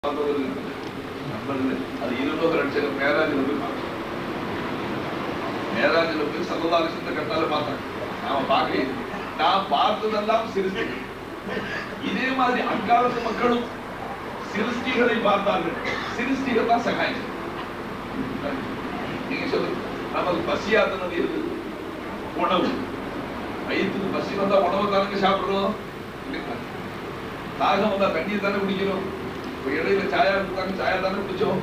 அது 20 லட்சம் மேராஜில் போய் பார்த்தோம். மேராஜில் போய் சல்லல்லாஹு கட்டால பார்த்தாங்க. நாம பார்க்க நான் பார்த்ததெல்லாம் சிருஷ்டிகள். இதே மாதிரி அக்காலத்து மக்களும் சிருஷ்டிகளை பார்த்தார்கள். சிருஷ்டிகள் தான் சகாயம். நீங்க சொல்லுங்க, நமக்கு பசியாத்தனது எது? உணவு. வயிற்றுக்கு பசி வந்தா உணவு தானே சாப்பிடுறோம். தாகம் வந்தா தண்ணீர் தானே குடிக்கிறோம். இடையில சாயா கொடுத்தாங்க, சாயா தானே குடிச்சோம்.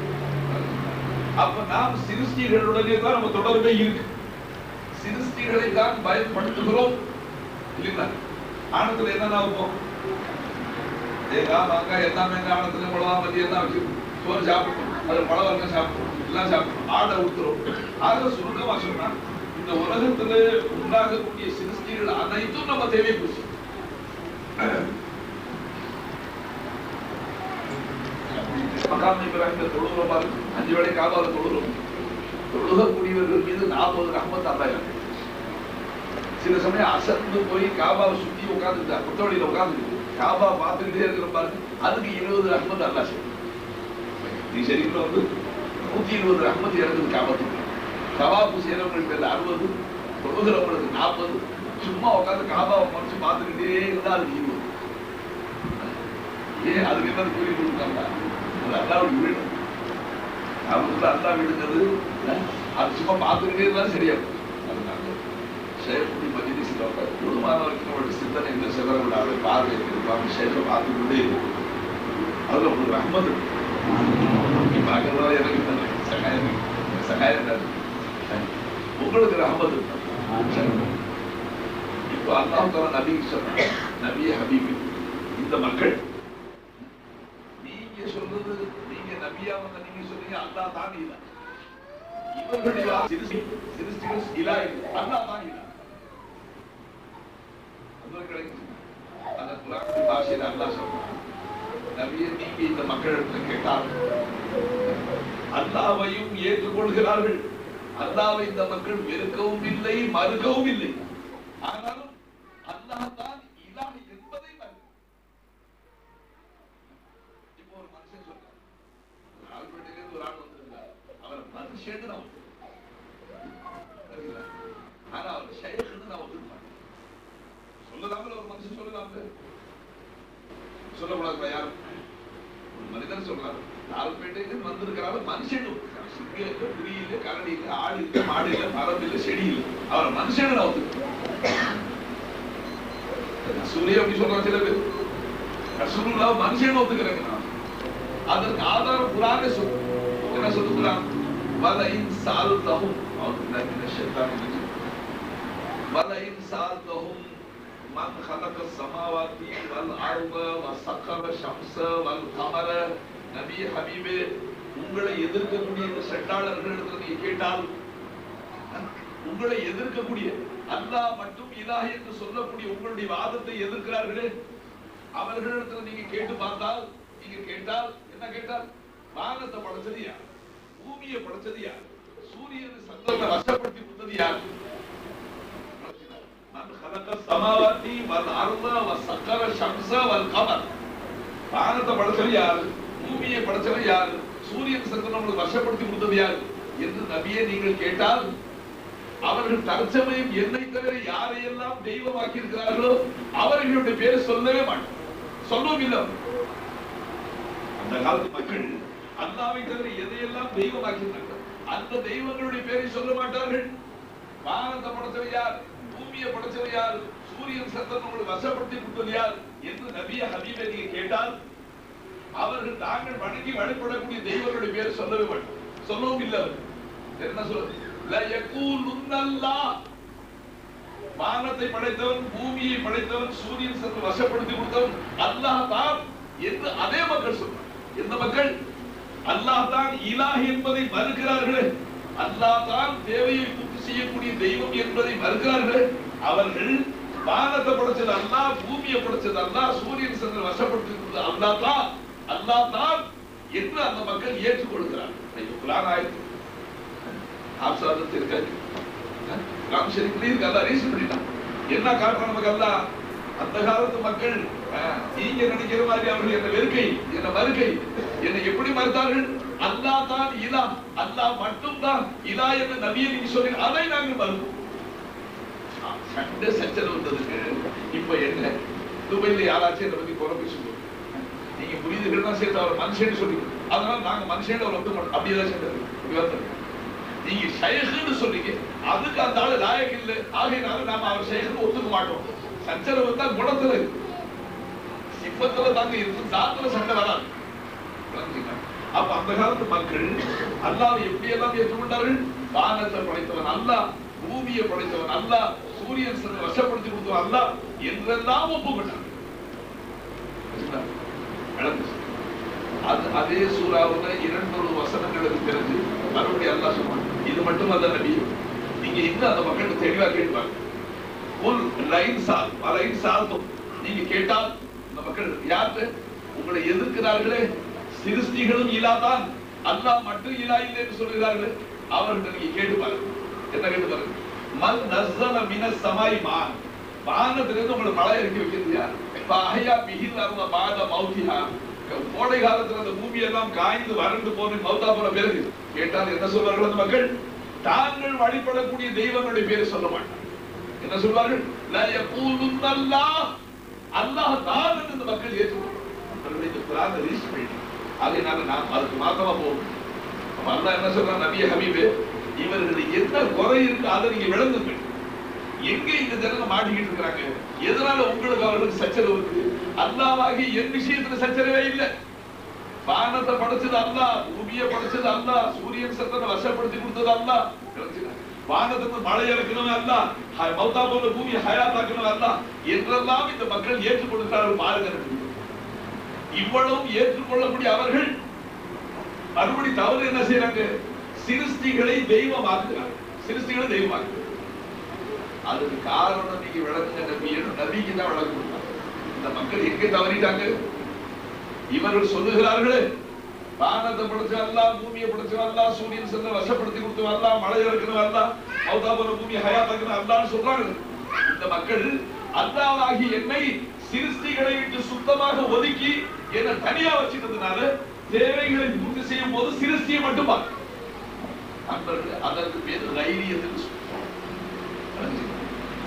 அப்ப நாம் சிருஷ்டிகளுடனே தான் நம்ம தொடர்பே இருக்கு. சிருஷ்டிகளை தான் பயன்படுத்துகிறோம் இல்லைங்களா? ஆனத்துல என்ன வைப்போம்? தேங்காய் மாங்காய் எல்லாமே ஆனத்துல மிளகா மதியம் தான் வச்சு சோறு சாப்பிடுறோம். அது பழ வர்க்கம் சாப்பிடுறோம், எல்லாம் சாப்பிடுறோம், ஆடை ஊத்துறோம். ஆக சுருக்கமா சொன்னா இந்த உலகத்துல உண்டாகக்கூடிய சிருஷ்டிகள் அனைத்தும் நம்ம தேவை போச்சு. மகாம் இப்ராஹிம் தொழுகிற பாருங்க, 5 வேளை காபால தொழுகிறோம். தொழுகக்கூடியவர்கள் மீது 40 ரஹ்மத் அல்லாஹ் இருக்கு. சில சமயம் அசந்து போய் காபாவை சுத்தி உட்கார்ந்து புத்தவழியில உட்கார்ந்து காபா பார்த்துக்கிட்டே இருக்கிற பாருங்க, அதுக்கு 20 ரஹ்மத் அல்லாஹ் செய்யும். நீ சரிங்களா? 120 ரஹ்மத் இறங்குது காபாத்துக்கு. தவாப்பு செய்யறவங்களுக்கு 60, தொழுகிறவங்களுக்கு 40. சும்மா உட்காந்து காபாவை மறைச்சு பார்த்துக்கிட்டே இருந்தா அதுக்கு 20. ஏன் அதுக்கு என்ன கூலி கொடுத்தாங்க? அல்லாவுடைய வீடு. அவங்க அல்லா வீடுங்கிறது அது சும்மா பார்த்துக்கிட்டே இருந்தாலும் சரியா இருக்கும். அதனால ஷேகுடி மஜ்லிஸ்ல குடும்பமான வரைக்கும் சிந்தனை இந்த சிவர்களாக பார்வை இருப்பாங்க. ஷேகை பார்த்துக்கிட்டே இருக்கும். அதுல உங்களுக்கு ரஹ்மத் நீ பார்க்கறதா எனக்கு சகாயம் சகாயம் உங்களுக்கு ரஹ்மத். இப்போ அல்லாஹ் தஆலா நபிக்கு சொன்னாங்க, நபியே ஹபீபி, இந்த மக்கள் சொல்றது நீங்க நபியா வந்த நீங்க சொல்றீங்க அல்லாஹ் தான் இல்ல. இவர்களுடைய சிருஷ்டிகள் இலாஹ் அல்லாஹ் தான் இல்ல. அந்த குர்ஆன் பாஷையில அல்லாஹ் சொல்றான், நபியே நீங்க இந்த மக்களிடத்துல கேட்டால் அல்லாஹ்வையும் ஏற்றுக்கொள்கிறார்கள். அல்லாஹ்வை இந்த மக்கள் வெறுக்கவும் இல்லை, மறுக்கவும் இல்லை. ஆனாலும் அல்லாஹ் தான் இலாஹ் என்பதை மறுக்கிறார். ஒரு மனுஷன் சொல்றார், ஆல்பர்ட்டிலிருந்து ஒரு ஆள் வந்திருந்தார். அவர் மனுஷன் நான் ஆனா அவர் ஷைഖ்னு நான் ஒத்துக்கிறேன். சொல்லலாமல் ஒரு மனுஷன் சொல்லலாம்ல, சொல்லக்கூடாது. யாரும் ஒரு மனிதன் சொல்றாரு, ஆல்பர்ட்டிலிருந்து வந்திருக்கிறாரு மனுஷன். சிங்க இல்லை, புலி இல்லை, கரடி இல்லை, ஆடு இல்லை, மாடு இல்லை, மரம் இல்லை, செடி இல்லை. அவரை மனுஷன் நான் ஒத்துக்கிறேன். சூரிய அப்படி சொல்றான் சில பேர். ரசூலுல்லாஹ் மனுஷன் ஒத்துக்கிறேங்க. அதற்கு ஆதாரம் குர்ஆனே சொல்லுது. என்ன சொல்லுது குர்ஆன்? வலைன் சால்தஹும் மின ஷைத்தானி ரஜீம் வலைன் சால்தஹும் மன் خلق السماوات والارض وسخر الشمس والقمر. நபி ஹபீபே, உங்களை எதிர்க்கக்கூடிய இந்த சண்டாளர்களிடத்தில் நீங்க கேட்டால், உங்களை எதிர்க்கக்கூடிய அல்லாஹ் மட்டும் இலாஹ் என்று சொல்லக்கூடிய உங்களுடைய வாதத்தை எதிர்க்கிறார்களே, அவர்களிடத்தில் நீங்க கேட்டு பார்த்தால், நீங்க கேட்டால் என்ன கேட்டால், வானத்தை படைச்சது யார்? பூமியை படைச்சது யார்? சூரியனை சந்திரனை வசப்படுத்தி கொடுத்தது யார்? வானத்தை படைச்சது யார்? பூமியை படைச்சது யார்? சூரியன் சந்திரனை வசப்படுத்தி கொடுத்தது யார் என்று நபியே நீங்கள் கேட்டால், அவர்கள் தற்சமயம் என்னை தவிர யாரையெல்லாம் தெய்வமாக்கி இருக்கிறார்களோ அவர்களுடைய பேரை சொல்லவே மாட்டோம், சொல்லவும் இல்லை. அந்த காலத்து மக்கள் அல்லாஹ்வை தவிர எதையெல்லாம் தெய்வமாக்கினார்கள், அந்த தெய்வங்களுடைய பேரை சொல்ல மாட்டார்கள். வானத்தை படைச்சவர் யார்? பூமியை படைச்சவர் யார்? சூரியன் சந்திரன் உங்களுக்கு வசப்படுத்தி கொடுத்தது யார் என்று நபியே ஹபீபே நீங்க கேட்டால், அவர்கள் தாங்கள் வணங்கி வழிபடக்கூடிய தெய்வங்களுடைய பேரை சொல்லவே மாட்டோம், சொல்லவும் இல்லை. என்ன சொல்றது? வானத்தை படைத்தவன், பூமியை படைத்தவன், சூரியன் சந்திரன் வசப்படுத்தி கொடுத்தவன் அல்லாஹ் தான் என்று அதே மக்கள் சொல்றாங்க. எந்த மக்கள்? அல்லாஹ் தான் இலாஹ் என்பதை மறுக்கிறார்களே, அல்லாஹ் தான் தேவையை பூர்த்தி செய்யக்கூடிய தெய்வம் என்பதை மறுக்கிறார்களே, அவர்கள் வானத்தை படைச்சது அல்லாஹ், பூமியை படைச்சது அல்லாஹ், சூரியன் சந்திரன் வசப்படுத்தி கொடுத்தது அல்லாஹ் தான், அல்லாஹ் தான் என்று அந்த மக்கள் ஏற்றுக்கொள்கிறார்கள். குர்ஆன் ஆயத்து ஆப்சாதத்து இருக்காது, குர்ஆன் ஷரீஃப்ல இருக்கு. அல்லாஹ் ரீசன் பண்ணிட்டான். என்ன காரணம்? நமக்கு அல்லாஹ் அந்த காலத்து மக்கள் நீங்க நினைக்கிற மாதிரி அவர்கள் என்ன வெறுக்கை, என்ன மறுக்கை என்னை எப்படி மறுத்தார்கள்? அல்லாஹ் தான் இலா, அல்லாஹ் மட்டும் தான் இலா என்று நபியை நீங்க சொன்னீங்க, அதை நாங்கள் மறுப்போம். சண்டை சச்சரவு வந்ததுக்கு இப்ப என்ன? துபையில யாராச்சும் இதை பத்தி குறை பேசுவோம், நீங்க புரியுதுன்னா சேர்த்து அவர் மனுஷன் சொல்லி, அதனால நாங்க மனுஷன் அவர் ஒத்து மாட்டோம், அப்படி ஏதாச்சும் நீங்க ஷைஹ்னு சொல்றீங்க, அதுக்கு அந்த ஆளு லாயக் இல்லை, ஆகையினால நாம அவர் ஷைஹ்னு ஒத்துக்க மாட்டோம். சச்சரவு தான் குணத்துல சிப்பத்துல தாங்க இருக்கு, சாத்துல சண்டை வராது. அப்ப அந்த காலத்து மக்கள் அல்லாஹ்வை எப்படி எல்லாம் ஏற்றுக்கொண்டார்கள்? வானத்தை படைத்தவன் அல்லாஹ், பூமியை படைத்தவன் அல்லாஹ், சூரியன் சந்திரனை வசப்படுத்தி கொடுத்தவன் அல்லாஹ் என்றெல்லாம் ஒப்புக்கொண்டார்கள். அதே சூறாவுல 200 வசனங்களுக்கு பிறகு மறுபடியும் அல்லாஹ் சொன்னான், இது மட்டும் அல்ல நபி, நீங்க இன்னும் அந்த மக்களுக்கு தெளிவா கேட்பாங்க. நீங்க கேட்டால் இந்த மக்கள் யாரு உங்களை எதிர்க்கிறார்களே, சிருஷ்டிகளும் இலாதான், அல்லாஹ் மட்டும் இலா இல்லை என்று சொல்கிறார்களே, அவர்கிட்ட நீங்க கேட்டு பாருங்க. என்ன கேட்டு பாருங்க? மல் நஸ்ஸல மினஸ் ஸமாய் மான், வானத்திலிருந்து உங்களுக்கு மழை இறக்கி வைக்கிறது யார்? ஃபஅஹ்யா பிஹில் அர்த பஅத மௌதிஹா, கோடை காலத்துல அந்த பூமி எல்லாம் காய்ந்து வறண்டு போன மௌத்தா போன பிறகு கேட்டால் என்ன சொல்வார்கள் அந்த மக்கள்? தாங்கள் வழிபடக்கூடிய தெய்வங்களுடைய பேரை சொல்ல மாட்டாங்க. என்ன சொல்வார்கள்? லா யகூலுன் அல்லாஹ், அல்லாஹ் தான் என்று இந்த மக்கள் ஏற்றுக்கொள்வார்கள். இந்த குர்ஆனை ரீச் பண்ணி அதனால நாம் அதுக்கு மாத்தமா போவோம். அப்ப அல்லாஹ் என்ன சொல்றான்? நபியே ஹபீபே, இவர்களுக்கு என்ன குறை இருக்கு அதை நீங்க விளங்குங்க. எங்க இந்த ஜனங்க மாட்டிக்கிட்டு இருக்காங்க? எதனால உங்களுக்கு அவர்களுக்கு சச்சரவு இருக்கு? அல்லாஹ்வாகி என் விஷயத்துல சச்சரவே இல்லை. வானத்தை படைச்சது அல்லாஹ், பூமியை படைச்சது அல்லாஹ், சூரியன் சந்திரனை வசப்படுத்தி கொடுத்தது அல்லாஹ், வானத்துக்கு மழை இறக்கணும் அல்லாஹ், மௌத்தா போல பூமியை ஹயாத்தாக்கணும் அல்லாஹ் என்றெல்லாம் இந்த மக்கள் ஏற்றுக்கொள்கிறார்கள். பாருங்க, இவ்வளவும் ஏற்றுக்கொள்ளக்கூடிய அவர்கள் மறுபடி தவறு என்ன செய்யறாங்க? சிருஷ்டிகளை தெய்வமாக்குகிறார்கள். சிருஷ்டிகளை தெய்வமாக்குகிறார்கள். அதுக்கு காரணம் நீங்க விளக்குங்க நபி, நபிக்கு தான் விளக்கு கொடுத்தாங்க. இந்த மக்கள் எங்க தவறிட்டாங்க? இவர்கள் சொல்லுகிறார்களே, வானத்தை படைச்ச அல்லாஹ், பூமியை படைச்ச அல்லாஹ், சூரியன் சந்திரனை வசப்படுத்தி கொடுத்தவன் அல்லாஹ், மழை இறக்கணும் அல்லாஹ், மௌத்தா போன பூமியை ஹயாத்தாக்கணும் அல்லாஹ்னு சொல்றாங்க. இந்த மக்கள் அல்லாஹ்வாகி என்னை சிருஷ்டிகளை விட்டு சுத்தமாக ஒதுக்கி என்ன தனியா வச்சிருந்ததுனால தேவைகளை பூர்த்தி செய்யும் போது சிருஷ்டியை மட்டும் பார்க்க அதற்கு பேர் தைரியத்தில்.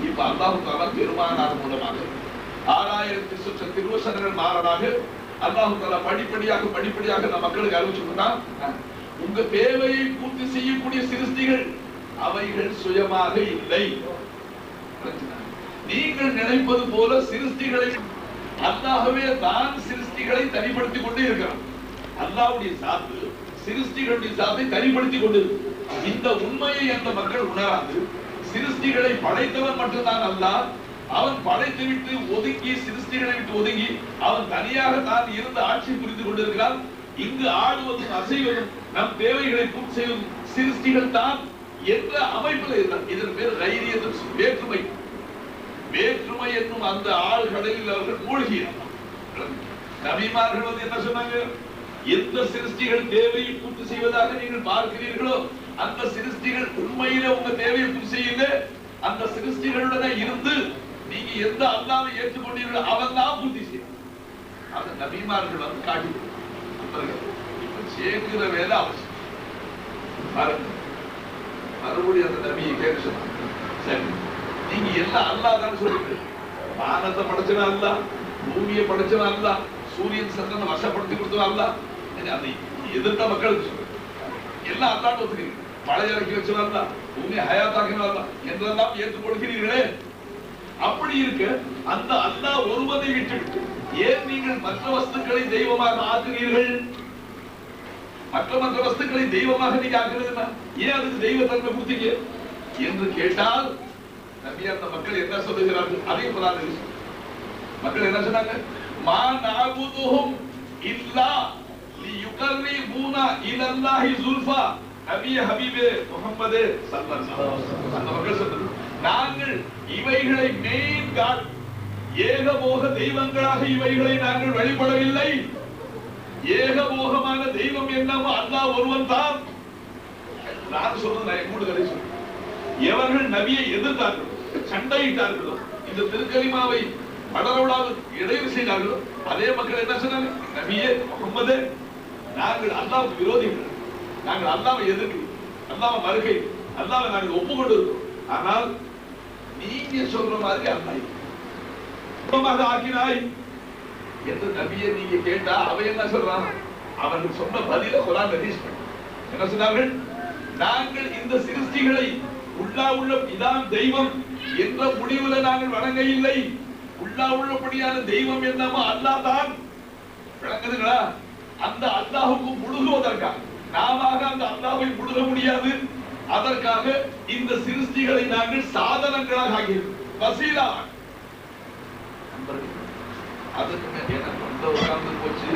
இப்ப அல்லாஹ் தஆலா பெருமானார் மூலமாக 6000 சுற்ற திருவசனங்கள் மாறனாக அல்லாஹ் தஆலா படிப்படியாக நம்ம மக்களுக்கு அறிவிச்சுட்டா, உங்க தேவையை பூர்த்தி செய்யக்கூடிய சிருஷ்டிகள் அவைகள் சுயமாக இல்லை. நீங்கள் நினைப்பது போல சிருஷ்டிகளை அல்லாஹ்வே தான் சிருஷ்டிகளை தனிப்படுத்திக் கொண்டே இருக்கிறான். அல்லாஹ்வுடைய சாத்து சிருஷ்டிகளுடைய சாத்தை தனிப்படுத்திக் கொண்டு இந்த உண்மையை அந்த மக்கள் உணராது சிருஷ்டிகளை படைத்தவன் மட்டும்தான் அல்லாஹ், அவன் படைத்து விட்டு ஒதுங்கி சிருஷ்டிகளை விட்டு ஒதுங்கி அவன் தனியாக தான் இருந்து ஆட்சி புரிந்து கொண்டிருக்கிறான். இங்கு ஆடுவதும் அசைவதும் நம் தேவைகளை பூர்த்தி செய்வதும் சிருஷ்டிகள் தான் என்ற அமைப்பில் இருந்தார். இதன் பேர் தைரியத்தின் வேற்றுமை. வேற்றுமை என்னும் அந்த ஆழ்கடலில் அவர்கள் மூழ்கினார். நபிமார்கள் வந்து என்ன சொன்னாங்க? எந்த சிருஷ்டிகள் தேவையை பூர்த்தி செய்வதாக நீங்கள் பார்க்கிறீர்களோ அந்த சிருஷ்டிகள் உண்மையிலே உங்க தேவையை பூர்த்தி செய்யுங்க. அந்த சிருஷ்டிகளுடன் இருந்து நீங்க எந்த அல்லாஹ்வை ஏற்றுக்கொண்டீர்களோ அவன் தான் பூர்த்தி செய்யும். அந்த நபிமார்கள் வந்து காட்டி இப்ப சேர்க்கிற வேலை அவசியம். மறுபடியும் அந்த நபியை கேட்க சொன்னாங்க, சரி நீங்க எல்லாம் அல்லாஹ் தான் சொல்றீங்க, வானத்தை படைச்சவன் அல்லாஹ், பூமியை படைச்சவன் அல்லாஹ், சூரியன் சந்திரனை வசப்படுத்தி கொடுத்தவன் அல்லாஹ், அந்த எதிர்த்த மக்களுக்கு சொல்றேன் எல்லாம் அல்லாஹ்னு ஒத்துக்கிறீங்க, மழை இறக்கி வச்சவன் அல்லாஹ், பூமியை ஹயாத்தாக்கினவன் அல்லாஹ் என்றெல்லாம் ஏற்றுக்கொள்கிறீர்களே. அப்படி இருக்க அந்த அல்லாஹ் ஒருவனை விட்டுவிட்டு ஏன் நீங்கள் மற்ற வஸ்துக்களை தெய்வமாக ஆக்குகிறீர்கள்? மற்ற வஸ்துக்களை தெய்வமாக நீங்க ஆக்குறதுன்னா ஏன் அதுக்கு தெய்வத்தன்மை கொடுத்தீங்க என்று கேட்டால் நபி அந்த மக்கள் என்ன சொல்லுகிறார்கள்? அதே குர்ஆன் மக்கள் என்ன சொன்னாங்க? மா நஅபுதுஹும் இல்லா லியுகர்ரிபூனா இலல்லாஹி ஸுல்ஃபா. நபி ஹபீபே முஹம்மதே ஸல்லல்லாஹு அலைஹி வஸல்லம் அந்த மக்கள் சொன்னாங்க, நாங்கள் இவைகளை மெயின் காட் ஏகபோக தெய்வங்களாக இவைகளை நாங்கள் வழிபடவில்லை. ஏகபோகமான தெய்வம் என்னவோ அல்லாஹ் ஒருவன் தான். நான் சொல்றது நான் மூணு கதை சொல்றேன். எவர்கள் நபியை எதிர்த்தார்களோ, சண்டையிட்டார்களோ, இந்த திருக்கலிமாவை படரவிடாது இடையூறு செய்தார்களோ அதே மக்கள் என்ன சொன்னாங்க? நபியே முஹம்மதே நாங்கள் அல்லாஹ்வுக்கு விரோதிகள், நாங்கள் அல்லாஹ்வை எதிர்க்கிறோம், அல்லாஹ்வை மறுக்கை, அல்லாஹ்வை நாங்கள் ஒப்புக்கொண்டு இருக்கோம். ஆனால் நீங்க சொல்ற மாதிரி அல்லாஹ் ஆக்கினாய் என்று நபியை நீங்க கேட்டா அவன் என்ன சொல்றான்? அவர்கள் சொன்ன பதில குர்ஆன் ஹதீஸ் என்ன சொன்னார்கள்? நாங்கள் இந்த சிருஷ்டிகளை உள்ளா உள்ள இதான் தெய்வம் என்ற முடிவுல நாங்கள் வணங்க இல்லை. உள்ளா உள்ளபடியான தெய்வம் என்னமோ அல்லாஹ் தான். விளங்குதுங்களா? அந்த அல்லாஹ்வுக்கு முழுகுவதற்காக நாம அந்த அல்லாஹ்வை முழுக முடியாது. அதற்காக இந்த சிருஷ்டிகளை நாங்கள் சாதனங்களாக ஆகியிருக்கிறோம். வசீலா அதுக்கு எனக்கு வந்த உட்கார்ந்து போச்சு.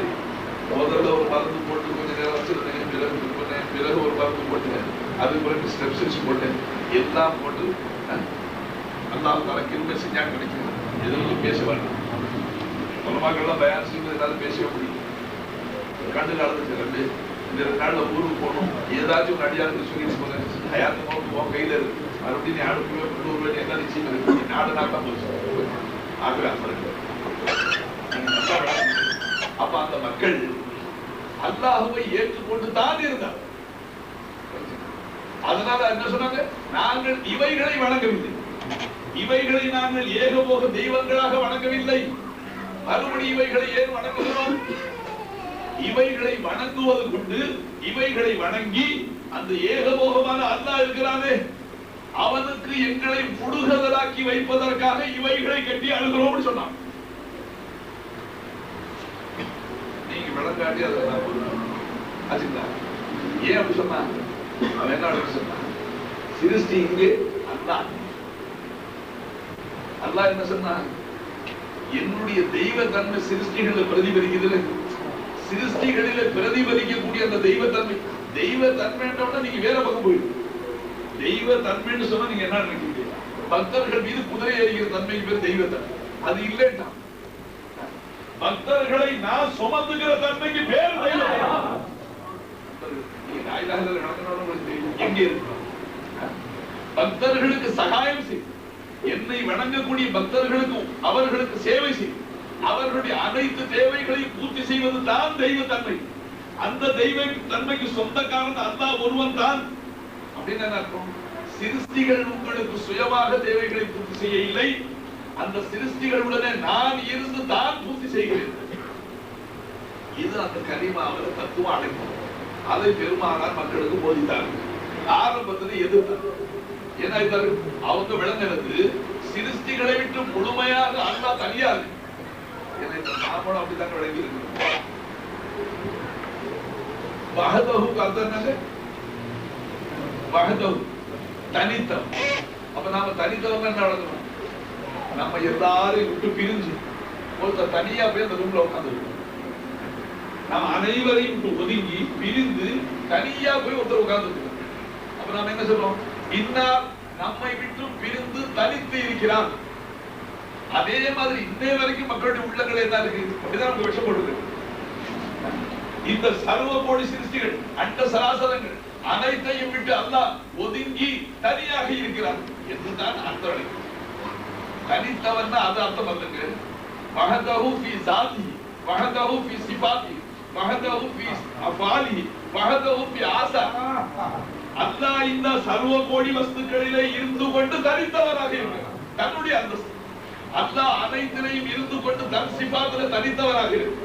முதல்ல ஒரு மருந்து போட்டு கொஞ்ச நேரம் வச்சிருந்தேன், பிறகு ஒரு மருந்து போட்டேன், அது பிறகு ஸ்டெப்ஸ் போட்டேன், எல்லாம் போட்டு அல்லாஹ் தஆலா கிருபை செஞ்சா கிடைக்கும். எதுவும் பேச வேண்டாம். உலமாக்கள்லாம் பயான் செய்வதனால பேசவே முடியும். கண்டு காலத்துக்கு ரெண்டு இந்த 2 நாள்ல ஊருக்கு போகணும், ஏதாச்சும் ஒரு அடியாருக்கு சொல்லி போனேன், ஹயாத்து நோக்கு கையில இருக்கு, மறுபடியும் நீ அடுப்புவே கொண்டு வருவேன், என்ன நிச்சயம் இருக்கு, நாடு நாட்டா போச்சு ஆகிற. அப்ப அந்த மக்கள் அல்லாஹ்வை ஏற்றுக்கொண்டு தான் இருந்தார். அதனால என்ன சொன்னாங்க? நாங்கள் இவைகளை வணங்கவில்லை, இவைகளை நாங்கள் ஏகபோக தெய்வங்களாக வணங்கவில்லை. மறுபடி இவைகளை ஏன் வணங்குகிறோம்? இவைகளை வணங்குவது கொண்டு இவைகளை வணங்கி அந்த ஏகபோகமான அல்லாஹ் இருக்கிறானே அவனுக்கு எங்களை புடுகதலாக்கி வைப்பதற்காக இவைகளை கட்டி அழுகிறோம் சொன்னான். நீங்க விளங்காட்டி அதை ஏன் அப்படி சொன்னா? அவன் என்ன அப்படி சொன்னான்? சிருஷ்டி இங்கே அல்லாஹ். அல்லாஹ் என்ன சொன்னா? என்னுடைய தெய்வ தன்மை சிருஷ்டிகளில் பிரதிபலிக்குது. சிருஷ்டிகளில பிரதிபலிக்கக்கூடிய அந்த தெய்வ தன்மை, தெய்வ தன்மைன்றவன நீங்க வேற பக்கம் போயிடும். தெய்வ தன்மைன்னு சொன்னா நீங்க என்ன நினைக்கிறீங்க? பக்தர்கள் மீது குதிரை ஏறிக்கிற தன்மைக்கு பேர் தெய்வ தன்மை. அது இல்லைன்னா பக்தர்களை நான் சுமந்துகிற தன்மைக்கு பேர் தெய்வம். எங்க இருக்கு? பக்தர்களுக்கு சகாயம் செய், என்னை வணங்கக்கூடிய பக்தர்களுக்கு அவர்களுக்கு சேவை செய், அவர்களுடைய அனைத்து தேவைகளையும் பூர்த்தி செய்வது தான் தெய்வ தன்மை. அந்த தெய்வ தன்மைக்கு சொந்தக்காரன் அல்லாஹ் ஒருவன் தான். அப்படின்னு என்ன அர்த்தம்? சிருஷ்டிகள் உங்களுக்கு சுயமாக தேவைகளை பூர்த்தி செய்ய இல்லை, அந்த சிருஷ்டிகளுடனே நான் இருந்து தான் பூர்த்தி செய்கிறேன். இது அந்த கலிமாவில் தத்துவ அழைப்பு. அதை பெருமானார் மக்களுக்கு போதித்தார்கள். ஆரம்பத்தில் எதிர்த்தார். ஏன்னா அவங்க விளங்கினது சிருஷ்டிகளை விட்டு முழுமையாக அல்லாஹ் தனியாக. நாமளும் அப்படித்தான் விளங்கி இருக்கிறோம். வஹதஹு அர்த்தம் என்னங்க? வஹதஹு தனித்தம். அப்ப நாம தனித்தவங்க என்ன விளங்கணும்? நம்ம எல்லாரையும் விட்டு பிரிஞ்சு ஒருத்தர் தனியா போய் அந்த ரூம்ல உட்கார்ந்து, நம்ம அனைவரையும் விட்டு ஒதுங்கி பிரிந்து தனியா போய் ஒருத்தர் உட்கார்ந்து. அப்ப நாம என்ன சொல்றோம்? இன்னார் நம்மை விட்டு பிரிந்து தனித்து இருக்கிறார். அதே மாதிரி இன்னே வரைக்கும் மக்களுடைய உள்ளங்கள் என்ன இருக்கு? அப்படிதான் நமக்கு விஷம் போடுது. இந்த சர்வ கோடி சிருஷ்டிகள் அண்ட சராசரங்கள் அனைத்தையும் விட்டு அல்லாஹ் ஒதுங்கி தனியாக இருக்கிறார் என்றுதான் அர்த்தம் அளிக்கும். தனித்தவன் அது அர்த்தம் வந்துங்க. வஹதஹு ஃபீ ஸாத்திஹி, வஹதஹு ஃபீ ஸிஃபாத்திஹி, வஹதஹு ஃபீ அஃஆலிஹி, வஹதஹு ஃபீ ஆஸா. அல்லாஹ் இந்த சர்வ கோடி வஸ்துக்களிலே இருந்து கொண்டு தனித்தவராக இருக்கிறார். தன்னுடைய அந்தஸ்து. அல்லாஹ் அனைத்திலையும் இருந்து கொண்டு தன் சிஃபாத்திலே தனித்தவராக இருக்கிறார்.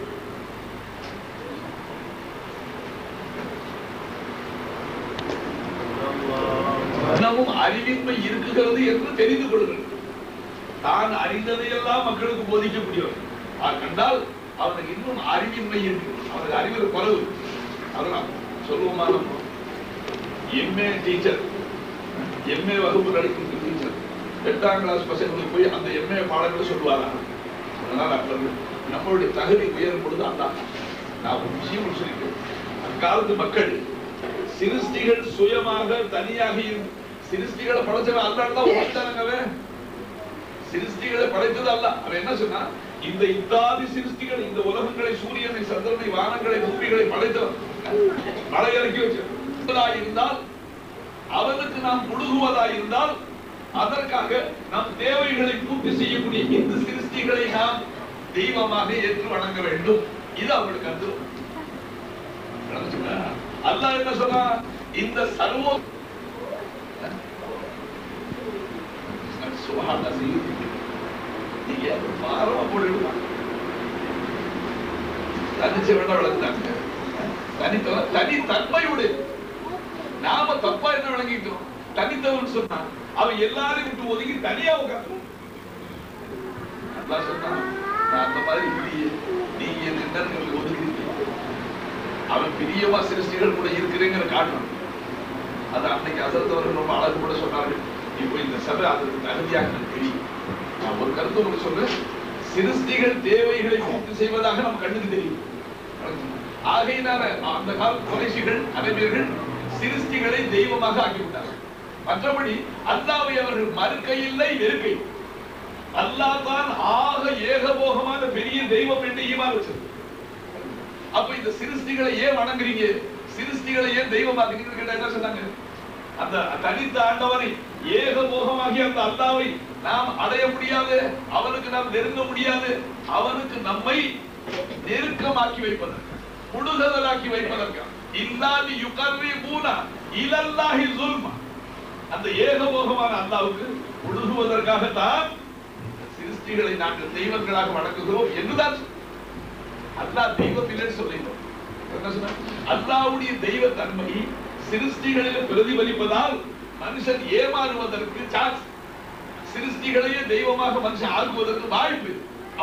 மனமும் அறிவின்மை இருக்குகிறது என்று தெரிந்து கொள்கிறது. தான் அறிந்ததையெல்லாம் மக்களுக்கு போதிக்கக்கூடியவர் கண்டால் அவனுக்கு இன்னும் அறிவின்மை இருக்கு, அவனுக்கு அறிவில் குறைவு. அதனால் சொல்லுவோமா, எம்ஏ டீச்சர், எம்ஏ வகுப்பு நடக்கும் டீச்சர் 8ஆம் கிளாஸ் பசங்களுக்கு போய் அந்த எம்ஏ பாடங்களை சொல்லுவாரா? அதனால நம்மளுடைய தகுதி உயரும் பொழுது அதான் நான் ஒரு விஷயம் சொல்லிக்கிறேன். அக்காலத்து மக்கள் சிருஷ்டிகள் சுயமாக தனியாக சிருஷ்டிகளை படைச்சவன் அல்லாஹ் உண்டானங்கவே. சிருஷ்டிகளை படைத்தது அல்லாஹ். அவன் என்ன சொன்னா, இந்த இத்தாதி சிருஷ்டிகள், இந்த உலகங்களை, சூரியனை, சந்திரனை, வானங்களை, பூமிகளை படைத்தவன், மழை இறக்கி வச்சிருந்தால் இருந்தால் அவனுக்கு நாம் முழுகுவதாய் இருந்தால் அதற்காக நம் தேவைகளை பூர்த்தி செய்யக்கூடிய இந்த சிருஷ்டிகளை நாம் தெய்வமாக ஏற்று வணங்க வேண்டும். இது அவர்களுக்கு கருத்து. அல்லாஹ் என்ன சொன்னா, இந்த சர்வ சுபஹானல்லாஹ் செய்யுது. நீங்க பாரமா போடுவீங்க. தனிச்சு வேணா விளக்குறாங்க. தனித்தன்மையோடு நாம தப்பா என்ன விளங்கிட்டோம்? தனித்தவன் சொன்னா அவன் எல்லாரையும் விட்டு ஒதுங்கி தனியா உட்கார்ந்து சொன்னா, நான் அந்த மாதிரி இல்லையே, நீங்க என்ன ஒதுக்குறீங்க? அவன் பிரியமா சிருஷ்டிகள் கூட இருக்கிறேங்கிற காரணம் அது அன்னைக்கு அசர்த்தவர்கள் ரொம்ப அழகு கூட சொன்னார்கள். இப்போ இந்த சபை அதற்கு தகுதியாக தெரியும். நான் ஒரு கருத்து உங்களுக்கு சொல்றேன். சிருஷ்டிகள் தேவைகளை பூர்த்தி செய்வதாக நம்ம கண்ணுக்கு தெரியும். ஆகையினால அந்த கால குறைஷிகள் அரபியர்கள் சிருஷ்டிகளை தெய்வமாக ஆக்கிவிட்டார்கள். மற்றபடி அல்லாஹ்வை அவர்கள் மறுக்கை இல்லை, வெறுக்கை. அல்லாஹ் தான் ஆக ஏகபோகமான பெரிய தெய்வம் என்று ஈமான் வச்சது. அப்ப இந்த சிருஷ்டிகளை ஏன் வணங்குறீங்க, சிருஷ்டிகளை ஏன் தெய்வமாக்குறீங்க கேட்டா என்ன சொன்னாங்க? அந்த தனித்த ஆண்டவரை ஏகபோகமாகி அந்த அல்லாஹ்வை நாம் அடைய முடியாது, அவனுக்கு நாம் நெருங்க முடியாது, அவனுக்கு நம்மை நெருக்கமாக்கி வைப்பதற்கு, முடுகுதலாக்கி வைப்பதற்கு, இல்லாதி யுகர்ரிபூனா இலல்லாஹி ஸுல்மா, அந்த ஏகபோகமான அல்லாஹ்வுக்கு முடுகுவதற்காக தான் சிருஷ்டிகளை நாங்கள் தெய்வங்களாக வணங்குகிறோம் என்றுதான். அல்லாஹ் தெய்வம் இல்லைன்னு சொல்லிட்டோம். என்ன சொன்ன? அல்லாஹ்வுடைய தெய்வ தன்மை சிருஷ்டிகளில் பிரதிபலிப்பதால் மனுஷன் ஏமாறுவதற்கு சான்ஸ், சிருஷ்டிகளையே தெய்வமாக மனுஷன் ஆக்குவதற்கு வாய்ப்பு.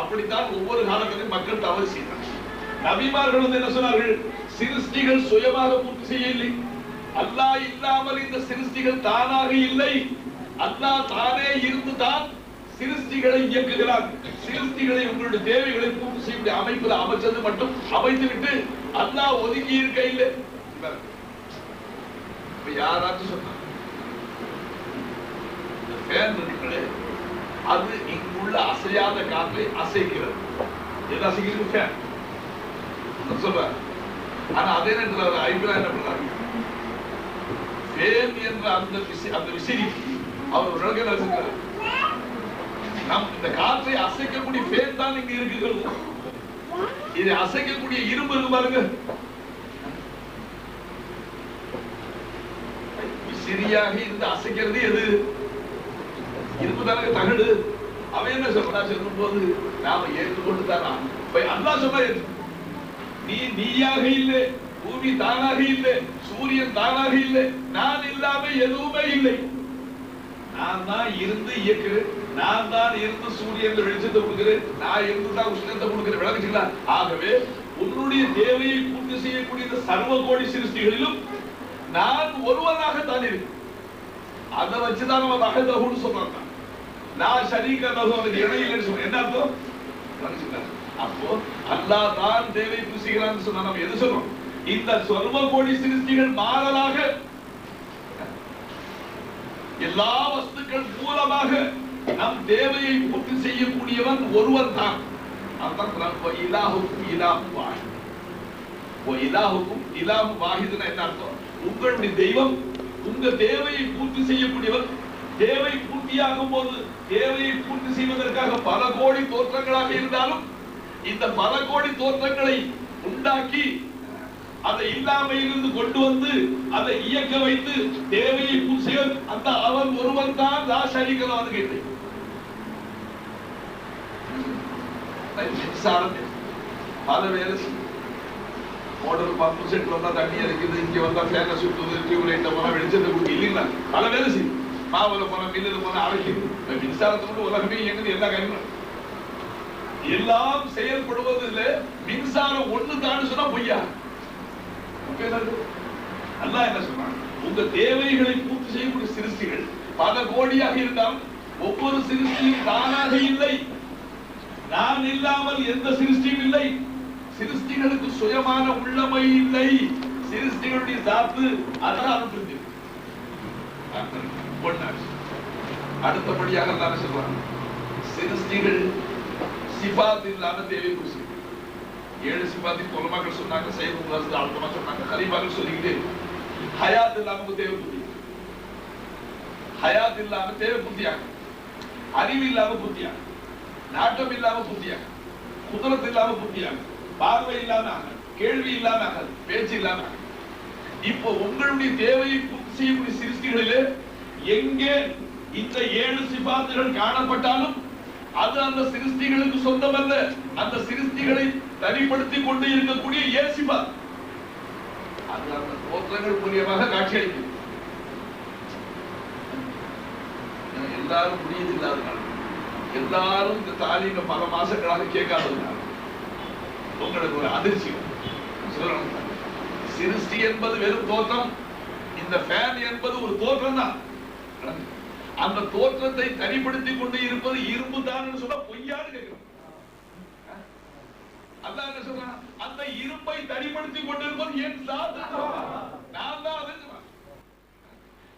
அப்படித்தான் ஒவ்வொரு காலத்திலும் மக்கள் தவறு செய்தார்கள். நபிமார்கள் வந்து என்ன சொன்னார்கள்? சிருஷ்டிகள் சுயமாக பூர்த்தி செய்யவில்லை, அல்லாஹ் இல்லாமல் இந்த சிருஷ்டிகள் தானாக இல்லை, அல்லாஹ் தானே இருந்து தான் சிருஷ்டிகளை இயக்குகிறார். சிருஷ்டிகளை உங்களுடைய தேவைகளை பூர்த்தி செய்யக்கூடிய அமைப்புல அமைச்சது மட்டும் அமைத்து விட்டு அல்லாஹ் ஒதுங்கி இருக்க இல்லை. யாராச்சும் சொன்னாங்க அது இங்குள்ள அசையாத காற்றை அசைக்கிறது. எது அசைக்கிறது? ஃபேன் சொல்ற. ஆனா அதே நேரத்தில் ஐபிஎல் என்ன பண்றாங்க? ஃபேன் என்ற அந்த விசிறி அவர் விளக்க வச்சிருக்காரு. நம் இந்த காற்றை அசைக்கக்கூடிய ஃபேன் தான் இங்க இருக்கிறது. இதை அசைக்கக்கூடிய இரும்பு இருக்கு பாருங்க, விசிறியாக இருந்து அசைக்கிறது எது? இரும்பு தானே, தகடு. அவன் என்ன சொல்றா? சொல்லும் போது நாம ஏற்றுக்கொண்டு தானா? அல்லாஹ் சொன்னா நீயாக இல்லை, பூமி தானாக இல்லை, சூரியன் தானாக இல்லை, நான் இல்லாம எதுவுமே இல்லை. நான் தான் இருந்து இயக்குறேன், நான் தான் இருந்து சூரியன் வெளிச்சத்தை கொடுக்கிறேன், நான் இருந்து தான் உஷ்ணத்தை கொடுக்கிறேன். விளக்குங்களா? ஆகவே உன்னுடைய தேவையை பூர்த்தி செய்யக்கூடிய இந்த சர்வ கோடி சிருஷ்டிகளிலும் நான் ஒருவனாக தான் இருக்கு. அதை வச்சுதான் நம்ம மகதஹுன்னு சொல்றாங்க. நான் ஷரீக லஹு, அவனுக்கு இணை இல்லைன்னு சொல்றேன். என்ன அர்த்தம்? அப்போ அல்லாஹ் தான் தேவை பூசிக்கிறான்னு சொன்னா நம்ம எது சொல்றோம்? இந்த சர்வ கோடி சிருஷ்டிகள் மாறலாக எல்லா வஸ்துக்கள் மூலமாக நம் தேவையை பூர்த்தி செய்யக்கூடியவன் ஒருவர் தான். என்ன அர்த்தம்? உங்களுடைய தெய்வம் உங்க தேவையை பூர்த்தி செய்யக்கூடியவர். தேவை பூர்த்தியாகும் போது தேவையை பூர்த்தி செய்வதற்காக பல கோடி தோற்றங்களாக இருந்தாலும் இந்த பல கோடி தோற்றங்களை உண்டாக்கி அதை இல்லாமையிலிருந்து கொண்டு வந்து அதை இயக்க வைத்து தேவையை பூர்த்தி செய்ய அந்த அவன் ஒருவன் தான் ராசரிகளாக கேட்டேன். பல வேலை மோட்டர் பம்பு செட் வந்தா தண்ணி அரைக்குது, இங்க வந்தா ஃபேனை சுத்துது, டியூப்லைட்ட போனா வெளிச்சத்தை கொடுக்கு இல்லைங்களா? பல வேலை செய்யும். மாவுல போனா மில்லுல போனா அரைக்குது. மின்சாரத்தோடு உலகமே இயங்குது. எல்லா காரியங்களும் எல்லாம் செயல்படுவதில் மின்சாரம் ஒண்ணு தான் சொன்னா பொய்யா? அல்லாஹ் என்ன சொன்னான்? உங்க தேவைகளை பூர்த்தி செய்யக்கூடிய சிருஷ்டிகள் பல கோடியாக இருந்தால் ஒவ்வொரு சிருஷ்டியும் தானாக இல்லை, நான் இல்லாமல் எந்த சிருஷ்டியும் இல்லை, சிருஷ்டிகளுக்கு சுயமான உள்ளமை இல்லை, சிருஷ்டிகளுடைய சாத்து அதான் புரிஞ்சு. அடுத்தபடியாக தான் சொல்றாங்க சிருஷ்டிகள் சிபாத் இல்லாம தேவை பூசி 7 சிபாத்தின் பொலமாக்கள் சொன்னாங்க. சையத் அழுத்தமா சொன்னாங்க. கலீஃபாக்கள் சொல்லிக்கிட்டே ஹயாத் இல்லாம தேவை புத்தி, ஹயாத் இல்லாம தேவை புத்தியாக, அறிவு இல்லாம புத்தியாக, நாட்டம் இல்லாம புத்தியாக, குதிரத் இல்லாம புத்தியாக, பார்வை இல்லாம கேள்வி இல்லாம ஆகாது, பேச்சு இல்லாம ஆகாது. இப்போ உங்களுடைய தேவையை பூர்த்தி செய்யக்கூடிய சிருஷ்டிகளிலே எங்கே இந்த 7 சிபாத்துகள் காணப்பட்டாலும் அது அந்த சிருஷ்டிகளுக்கு சொந்தமல்ல, அந்த சிருஷ்டிகளை தனிப்படுத்திக் கொண்டு இருக்கக்கூடிய ஏசிபா அது அந்த தோற்றங்கள் மூலியமாக காட்சியளிக்கும். எல்லாரும் புரியுது இல்லாதனால, எல்லாரும் இந்த தாலீம பல மாசங்களாக கேட்காததுனால உங்களுக்கு ஒரு அதிர்ச்சி. சிருஷ்டி என்பது வெறும் தோற்றம், இந்த ஃபேன் என்பது ஒரு தோற்றம் தான். அந்த தோற்றத்தை தனிப்படுத்திக் கொண்டு இருப்பது இரும்பு தான் சொன்னா பொய்யான்னு கேட்கிறோம். அல்லாஹ் என்ன சொல்றான்? அந்த இரும்பை தனிப்படுத்திக் கொண்டு இருப்பது என் சாத்து, நான் தான்.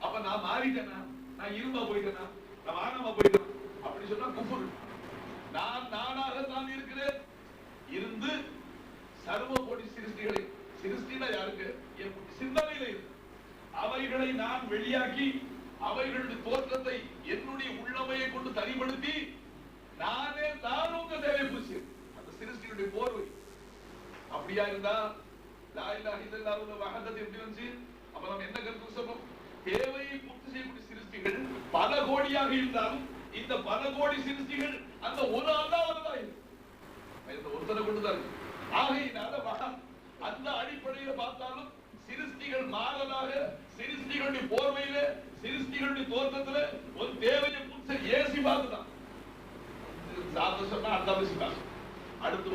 அப்ப நான் மாறிட்டேனா? நான் இரும்பா போயிட்டேனா? நான் வானமா போயிட்டேனா? அப்படி சொன்னா குஃபர். நான் நானாகத்தான் இருக்கிறேன். இருந்து சர்வ கோடி சிருஷ்டிகளை, சிருஷ்டினா யாருக்கு? என் சிந்தனையில இருக்கு. அவைகளை நான் வெளியாக்கி அவைகளுடைய தோற்றத்தை என்னுடைய உள்ளமையை கொண்டு தனிப்படுத்தி நானே தான் உங்க தேவை பூசி அந்த சிருஷ்டியுடைய போர்வை. அப்படியா இருந்தா லா இலாஹ இல்லல்லாஹ் வஹதத் எப்படி வந்து? அப்ப நம்ம என்ன கருத்து சொல்றோம்? தேவையை பூர்த்தி செய்யக்கூடிய சிருஷ்டிகள் பல கோடியாக இருந்தாலும் இந்த பல கோடி சிருஷ்டிகள் அந்த ஒரு அல்லாஹ்வுதான் இருக்கு, இந்த ஒருத்தரை கொண்டுதான் இருக்கு. ஆகையினால அந்த அடிப்படையில பார்த்தாலும் சிருஷ்டிகள் மாறலாக, சிருஷ்டிகளுடைய போர்வையில, சிருஷ்டிகளுடைய தோற்றத்துல ஒரு தேவையை பூர்த்தி ஏசி பார்த்துதான். சாத்த சொன்னா அந்த அடுத்து